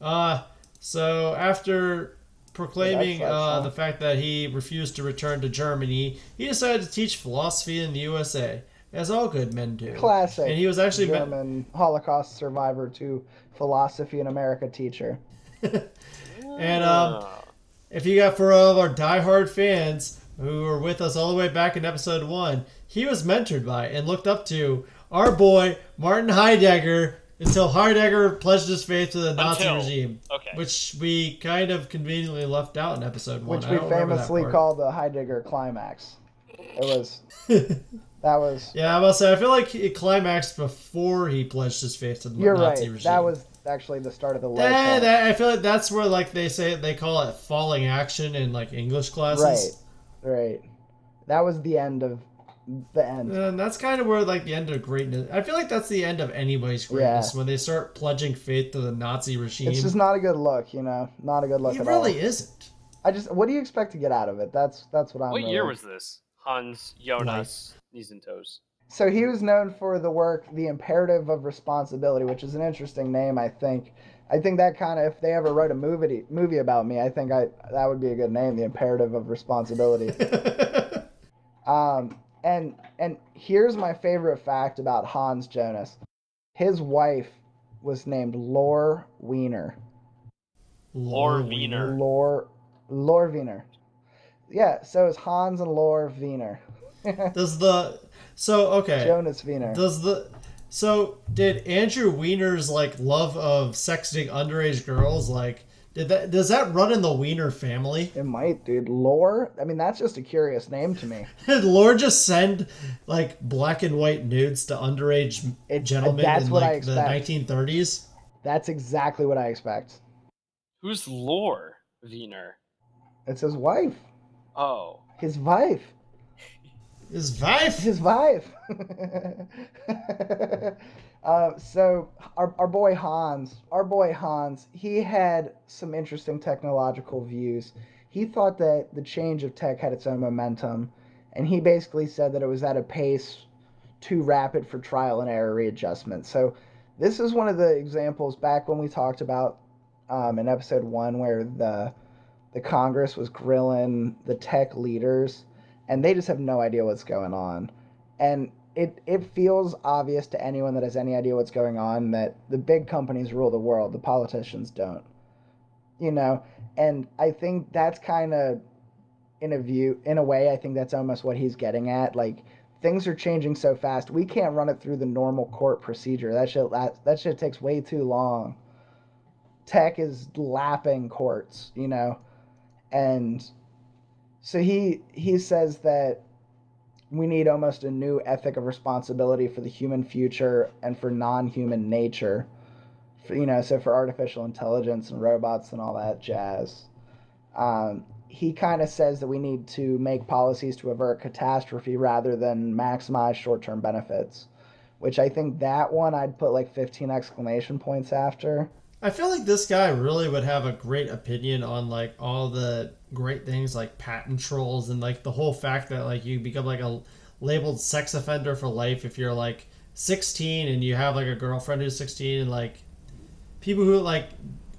So after proclaiming the fact that he refused to return to Germany, he decided to teach philosophy in the USA, as all good men do. Classic. And he was actually German Holocaust survivor to philosophy in America teacher. And if you got for all of our diehard fans who were with us all the way back in episode 1, he was mentored by and looked up to our boy Martin Heidegger until Heidegger pledged his faith to the Nazi regime, which we kind of conveniently left out in episode 1. Which we famously called the Heidegger climax. It was... That was... Yeah, I must say, I feel like it climaxed before he pledged his faith to the Nazi regime. That was actually the start of the I feel like that's where, like, they call it falling action in, like, English classes. Right. That was the end of the end. And that's kind of where, like, the end of greatness... I feel like that's the end of anybody's greatness, when they start pledging faith to the Nazi regime. It's just not a good look, you know? Not a good look at all. It really isn't. What do you expect to get out of it? That's what I'm... What year was this? Hans Jonas Knees and Toes. So he was known for the work, The Imperative of Responsibility, which is an interesting name, I think. I think that kind of, if they ever wrote a movie about me, I think that would be a good name, The Imperative of Responsibility. And here's my favorite fact about Hans Jonas. His wife was named Lore Wiener. Lore Wiener. Lore Wiener. Yeah, so it's Hans and Lore Wiener. Jonas Wiener. Did Andrew Wiener's like love of sexting underage girls does that run in the Wiener family? It might, dude. Lore? I mean, that's just a curious name to me. Did Lore just send like black and white nudes to underage gentlemen in like the 1930s? That's exactly what I expect. Who's Lore Wiener? It's his wife. Oh. His wife. His wife? His wife. So our boy Hans, he had some interesting technological views. He thought that the change of tech had its own momentum, and he basically said that it was at a pace too rapid for trial and error readjustment. So this is one of the examples back when we talked about in episode 1 where the Congress was grilling the tech leaders, and they just have no idea what's going on. And it feels obvious to anyone that has any idea what's going on that the big companies rule the world, the politicians don't. You know, and I think that's kind of, in a way, I think that's almost what he's getting at. Like, things are changing so fast, we can't run it through the normal court procedure. That shit takes way too long. Tech is lapping courts, you know? And so he says that we need almost a new ethic of responsibility for the human future and for non-human nature. So for artificial intelligence and robots and all that jazz. He kind of says that we need to make policies to avert catastrophe rather than maximize short-term benefits, which I think that one I'd put like 15 exclamation points after. I feel like this guy really would have a great opinion on like all the great things like patent trolls and like the whole fact that like you become like a labeled sex offender for life if you're like 16 and you have like a girlfriend who's 16, and like people who like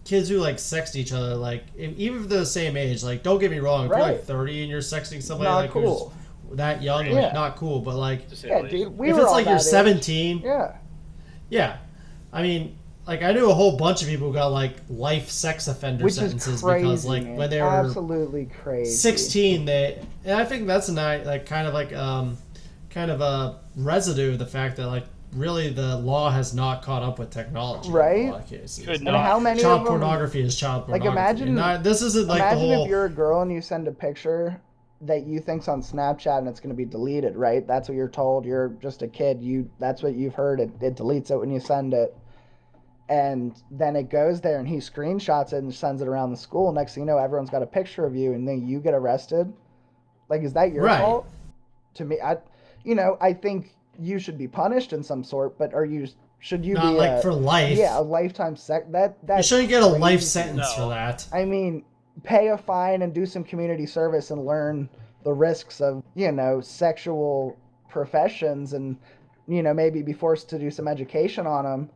kids who like sext each other, like even if they're the same age, like don't get me wrong, if you're like 30 and you're sexting somebody not like cool. who's that young, Yeah. like not cool, but like Yeah, dude, if it's like you're 17, yeah, I mean, like I knew a whole bunch of people who got like life sex offender which sentences is crazy, because like man. when they were absolutely crazy 16, and I think that's a nice like kind of a residue of the fact that like really the law has not caught up with technology right in a lot of cases. Could and how many child of them, pornography is child pornography. like imagine this isn't like imagine the whole if you're a girl and you send a picture that you think's on Snapchat and it's going to be deleted, right? That's what you're told. You're just a kid. That's what you've heard. It deletes it when you send it. And then it goes there and he screenshots it and sends it around the school. Next thing you know, everyone's got a picture of you and then you get arrested. Like, is that your fault? To me, I think you should be punished in some sort, but should you not be like for life? Yeah, a lifetime that you shouldn't get a crazy. life sentence for that. I mean, pay a fine and do some community service and learn the risks of, sexual professions and, maybe be forced to do some education on them.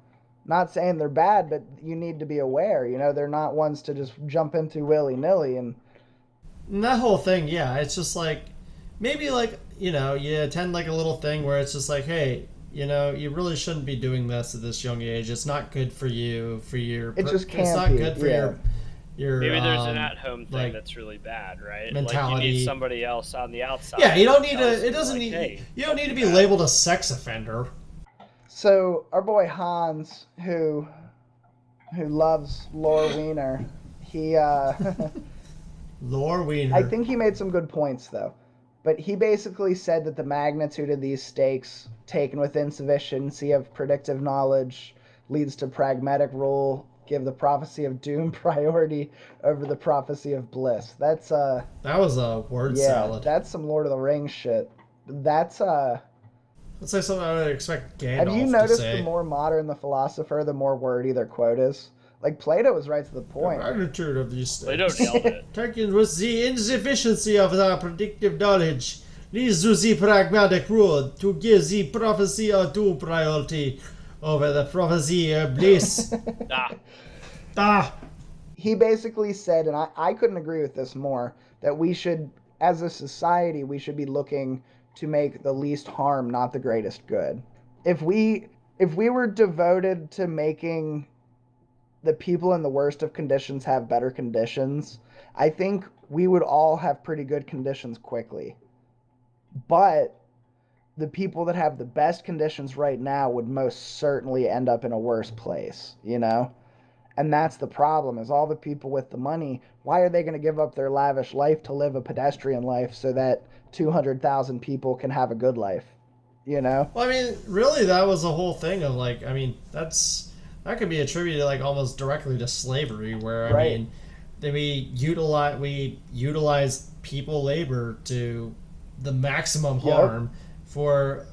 Not saying they're bad, but you need to be aware, they're not ones to just jump into willy-nilly. And that whole thing, yeah, it's just like, maybe like, you attend like a little thing where it's just like, hey, you really shouldn't be doing this at this young age. It's not good for you, for your... It just can't It's not be, your maybe there's an at-home thing like, that's really bad, right? mentality. Like you need somebody else on the outside. Yeah, you don't need to... It doesn't like, need... Hey, you don't need to be labeled a sex offender. so our boy Hans, who loves Laura Wiener, he Laura Wiener. I think he made some good points though. But he basically said that the magnitude of these stakes taken with insufficiency of predictive knowledge leads to pragmatic rule, give the prophecy of doom priority over the prophecy of bliss. That was a word salad. That's some Lord of the Rings shit. That's like something I would expect Gandalf Have you noticed to say. the more modern the philosopher, the more wordy their quote is? Like, Plato was right to the point. The magnitude of these they things. don't nail it. Taken with the insufficiency of the predictive knowledge leads to the pragmatic rule to give the prophecy of doom priority over the prophecy of bliss. He basically said, and I couldn't agree with this more, that we should, as a society, we should be looking to make the least harm, not the greatest good. If we were devoted to making the people in the worst of conditions have better conditions, I think we would all have pretty good conditions quickly. But the people that have the best conditions right now would most certainly end up in a worse place, And that's the problem, is all the people with the money, why are they going to give up their lavish life to live a pedestrian life so that 200,000 people can have a good life, Well, I mean, really, that was the whole thing of, like, I mean, that could be attributed, like, almost directly to slavery, where, I mean, we utilize people labor to the maximum harm for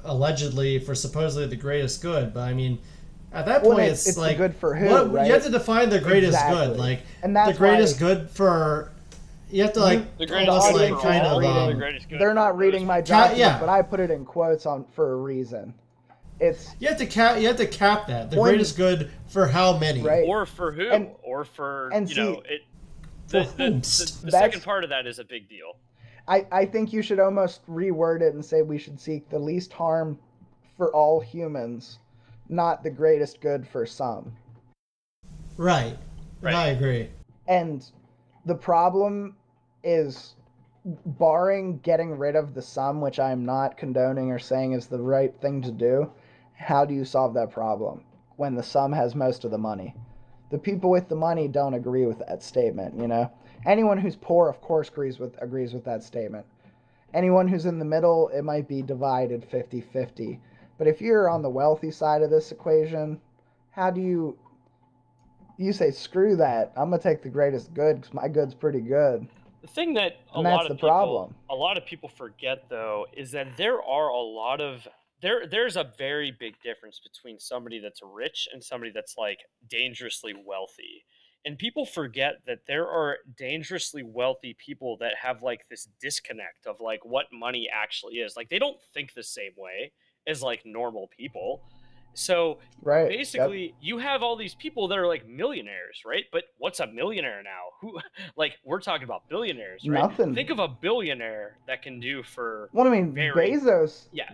supposedly the greatest good. But, I mean, at that point, it's like, good for who, right? You have to define the greatest good. Like, and that's the greatest good for... You have to, like, the greatest almost, good like, kind of... the greatest good they're not reading my document, but I put it in quotes for a reason. You have to cap that. The greatest good for how many, right? Or for who, or for the second part of that is a big deal. I think you should almost reword it and say we should seek the least harm for all humans, not the greatest good for some. Right. I agree. And the problem is, barring getting rid of the some, which I'm not condoning or saying is the right thing to do, how do you solve that problem when the some has most of the money? The people with the money don't agree with that statement, Anyone who's poor, of course, agrees with that statement. Anyone who's in the middle, it might be divided 50-50. But if you're on the wealthy side of this equation, how do you say, screw that, I'm going to take the greatest good because my good's pretty good? The thing that a lot of people forget, though, is that there's a very big difference between somebody that's rich and somebody that's like dangerously wealthy. And people forget that there are dangerously wealthy people that have like this disconnect of like what money actually is. Like they don't think the same way as like normal people. So basically you have all these people that are like millionaires, right? But what's a millionaire now? Who, like, we're talking about billionaires, right? Nothing. Think of a billionaire that can do for Bezos. Yeah.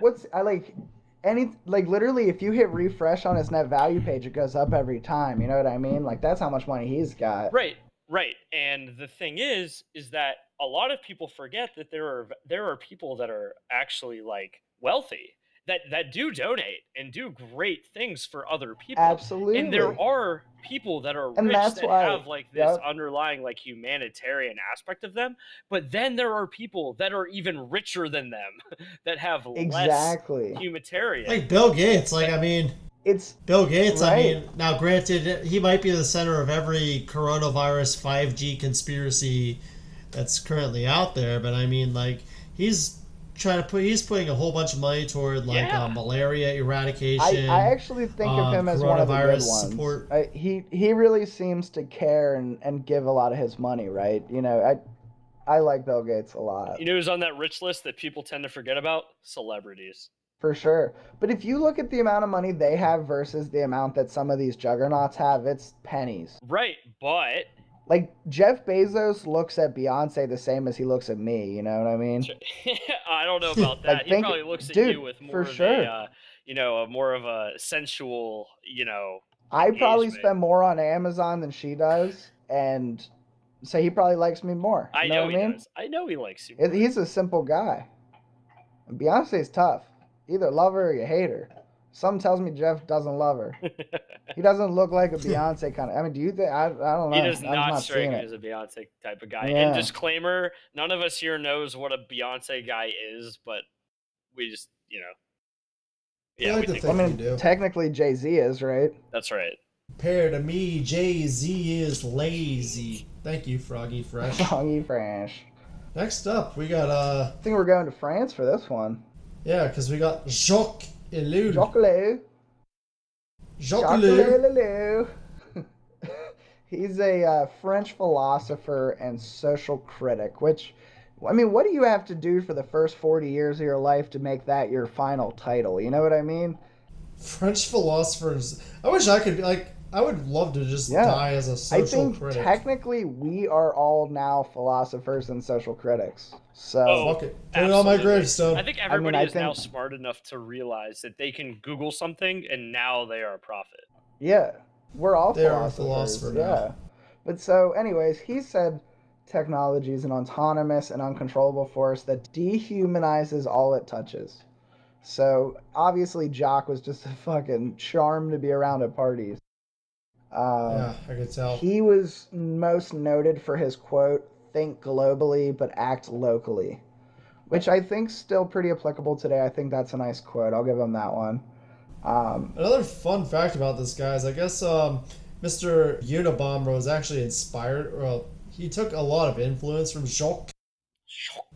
Literally, if you hit refresh on his net value page, it goes up every time. You know what I mean? Like, that's how much money he's got. Right. And the thing is that a lot of people forget that there are people that are actually like wealthy that do donate and do great things for other people. Absolutely. And there are people that are rich that have like this underlying like humanitarian aspect of them. But then there are people that are even richer than them that have less humanitarian. Like Bill Gates. Like, I mean, it's Bill Gates, right. I mean, now granted, he might be the center of every coronavirus 5G conspiracy that's currently out there, but I mean, like, he's putting a whole bunch of money toward, like, malaria eradication. I actually think of him as one of the good ones. Support. He really seems to care and give a lot of his money, right? You know, I like Bill Gates a lot. You know who's on that rich list that people tend to forget about? Celebrities. For sure. But if you look at the amount of money they have versus the amount that some of these juggernauts have, it's pennies. Right, but... Like, Jeff Bezos looks at Beyonce the same as he looks at me, you know what I mean? I don't know about that. Like, he probably looks at you with more of a, more of a sensual, I probably engagement. spend more on Amazon than she does, and so he probably likes me more. I You know what he I mean? does. I know he likes you. He's a simple guy. Beyonce's tough. Either love her or you hate her. Some tells me Jeff doesn't love her. He doesn't look like a Beyonce kind of. I mean, do you think? I don't know. He does I'm not strike me it. as a Beyonce type of guy. Yeah. And disclaimer: none of us here knows what a Beyonce guy is, but we just, I like to we think think I we mean, do. technically Jay-Z is, right? that's right. Compared to me, Jay-Z is lazy. Thank you, Froggy Fresh. Froggy Fresh. Next up, we got, I think we're going to France for this one. yeah, because we got Jacques Ellul. Jacques Ellul. Jacques Ellul. Ellul. He's a French philosopher and social critic, which, I mean, what do you have to do for the first 40 years of your life to make that your final title? You know what I mean? French philosophers. I wish I could be like. I would love to just die as a social I think critic. technically we are all now philosophers and social critics. So Fuck it. Put it on my Absolutely. gravestone. I think everybody I is now think- smart enough to realize that they can Google something and now they are a prophet. yeah, we're all They are a philosophers. philosopher yeah. now. But so, anyways, he said technology is an autonomous and uncontrollable force that dehumanizes all it touches. So obviously, Jacques was just a fucking charm to be around at parties. Yeah, I could tell. He was most noted for his quote, "Think globally but act locally," which I think's still pretty applicable today. I think that's a nice quote. I'll give him that one. Another fun fact about this guy is I guess Mr. Unabomber was actually inspired, well, he took a lot of influence from Jacques.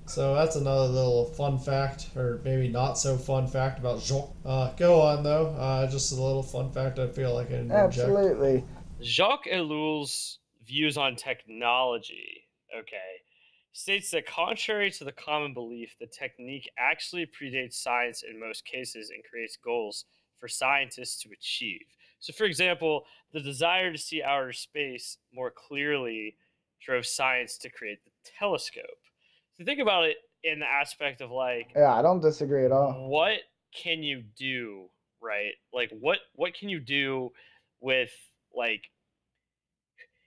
So that's another little fun fact, or maybe not so fun fact about Jacques. Go on though, just a little fun fact I feel like I can interject. Absolutely. Jacques Ellul's views on technology, states that contrary to the common belief, the technique actually predates science in most cases and creates goals for scientists to achieve. So, for example, the desire to see outer space more clearly drove science to create the telescope. So think about it in the aspect of like, Yeah, I don't disagree at all. what can you do, right? Like, what can you do with, like,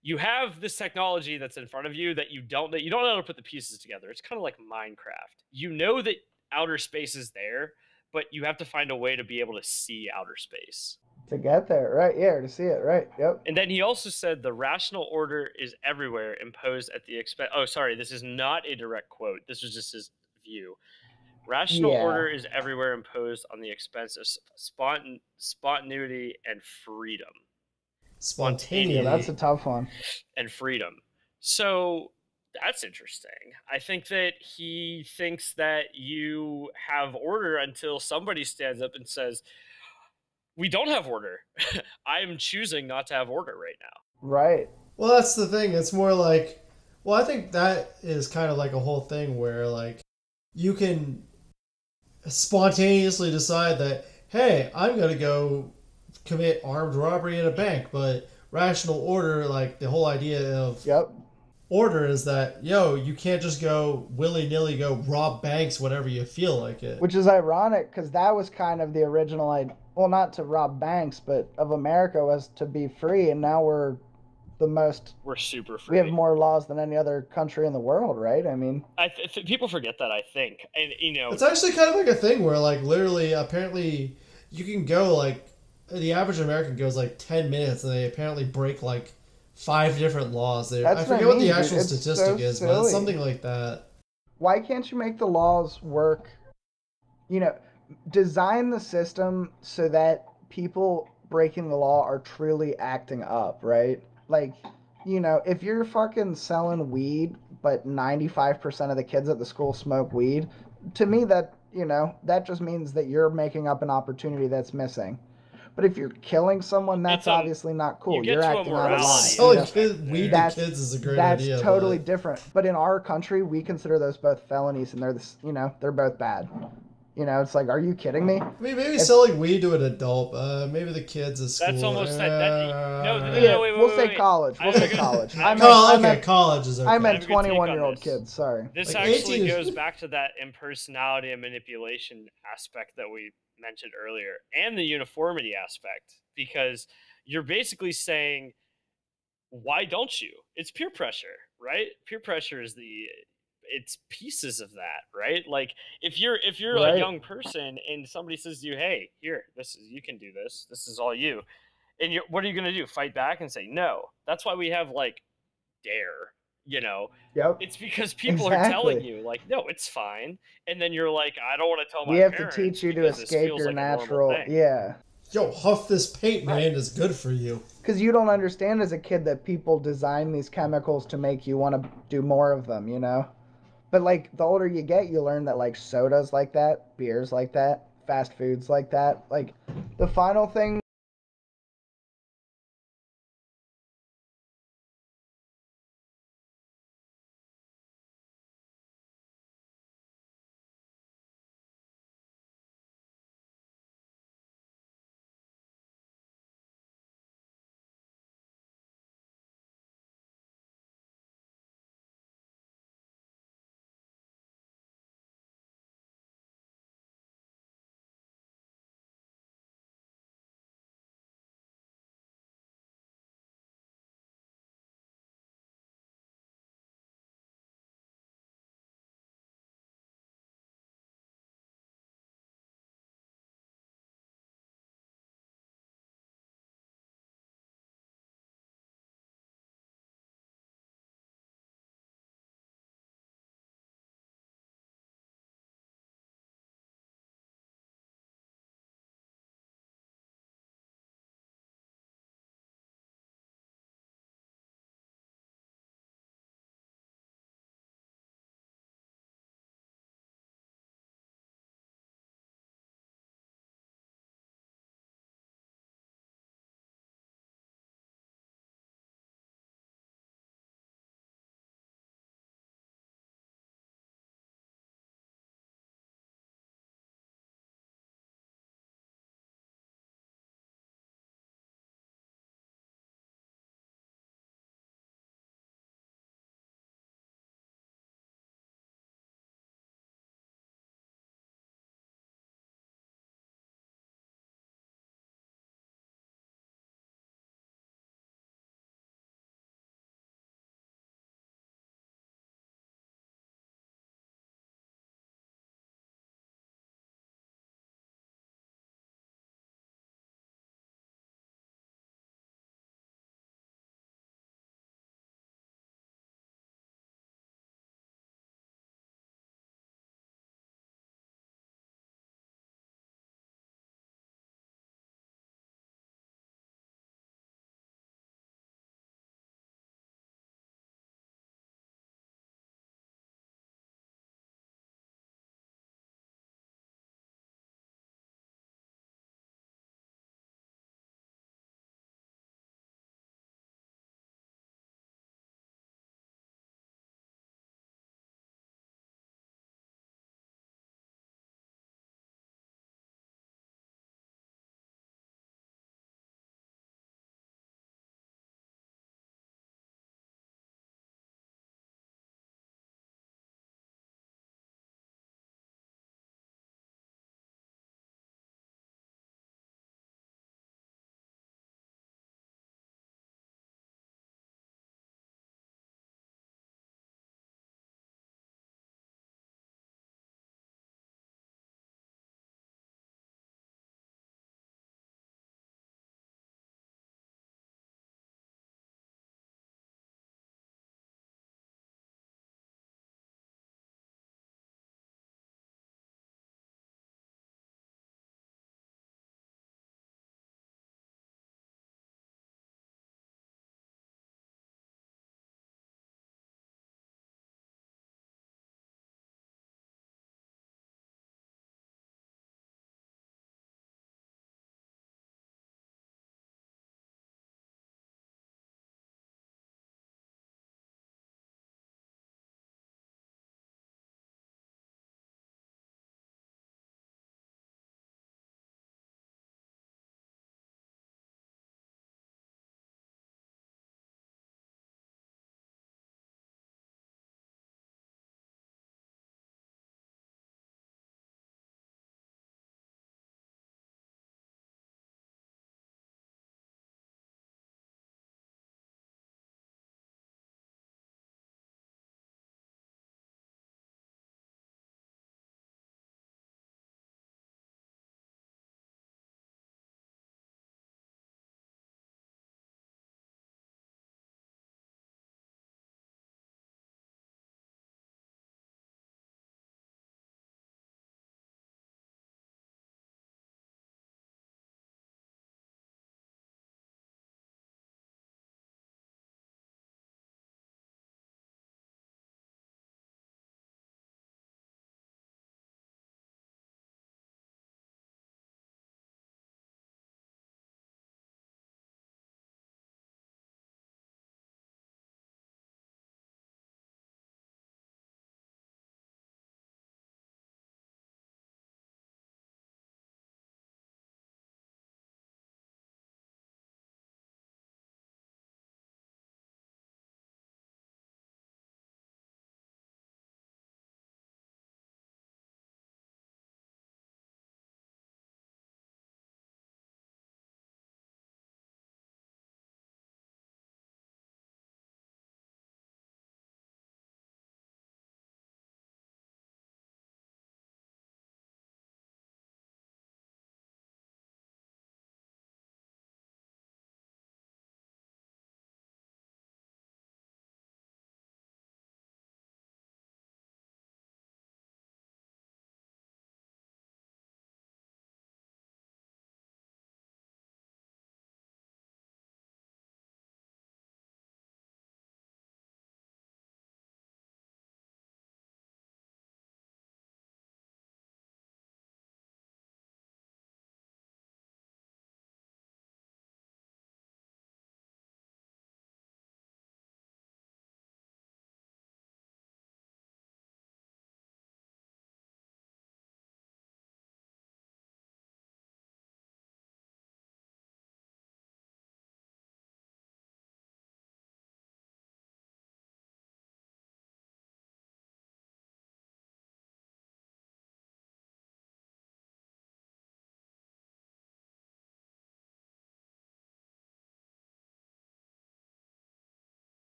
you have this technology that's in front of you that you don't know how to put the pieces together. It's kind of like Minecraft. You know that outer space is there, but you have to find a way to be able to see outer space. To get there, right? Yeah, to see it, right? Yep. And then he also said the rational order is everywhere imposed at the expense. Oh, sorry, this is not a direct quote. This was just his view. Rational Yeah. order is everywhere imposed on the expense of spontaneity and freedom. Spontaneity. Yeah, that's a tough one. And freedom. So that's interesting. I think that he thinks that you have order until somebody stands up and says, we don't have order. I am choosing not to have order right now. Right. Well, that's the thing. It's more like, well, I think that is kind of like a whole thing where, like, you can spontaneously decide that, hey, I'm going to go commit armed robbery at a bank. But rational order, like, the whole idea of Yep. order is that, yo, you can't just go willy-nilly go rob banks whenever you feel like it. Which is ironic because that was kind of the original idea. Well, not to rob banks, but of America was to be free, and now we're super free. we have more laws than any other country in the world, right? I mean, people forget that, I think. And, it's actually kind of like a thing where, like, literally, apparently, you can go, like, the average American goes, like, 10 minutes, and they apparently break, like, 5 different laws. I That's forget what I what the mean, actual dude. It's statistic so is, but it's silly. something like that. why can't you make the laws work? You know, design the system so that people breaking the law are truly acting up, right? Like, you know, if you're fucking selling weed, but 95% of the kids at the school smoke weed, to me that, you know, that just means that you're making up an opportunity that's missing. But if you're killing someone, that's obviously not cool. you get You're to a acting out of morality line. Selling weed to kids is a great idea. That's totally different. But in our country, we consider those both felonies, and they're you know, they're both bad. You know, it's like, are you kidding me? I mean, maybe selling weed to an adult. Maybe the kids at school. That's almost no, wait, we'll say college. We'll say college. College is okay. I meant 21-year-old kids. Sorry. This Like actually 18 goes back to that impersonality and manipulation aspect that we mentioned earlier, and the uniformity aspect, because you're basically saying, why don't you? It's peer pressure, right? Peer pressure is it's pieces of that, right? Like if you're Right. a young person and somebody says to you, hey, here, you can do this. This is all you. And what are you going to do? Fight back and say, no. That's why we have like DARE, you know? Yep. It's because people are telling you like, no, it's fine. And then you're like, I don't want to tell my parents. We parents. have to teach you to because this escape feels your like a normal natural, thing. yeah. Yo, huff this paint, man. It's good for you. Because you don't understand as a kid that people design these chemicals to make you want to do more of them, you know? But, like, the older you get, you learn that, like, sodas like that, beers like that, fast foods like that. Like, the final thing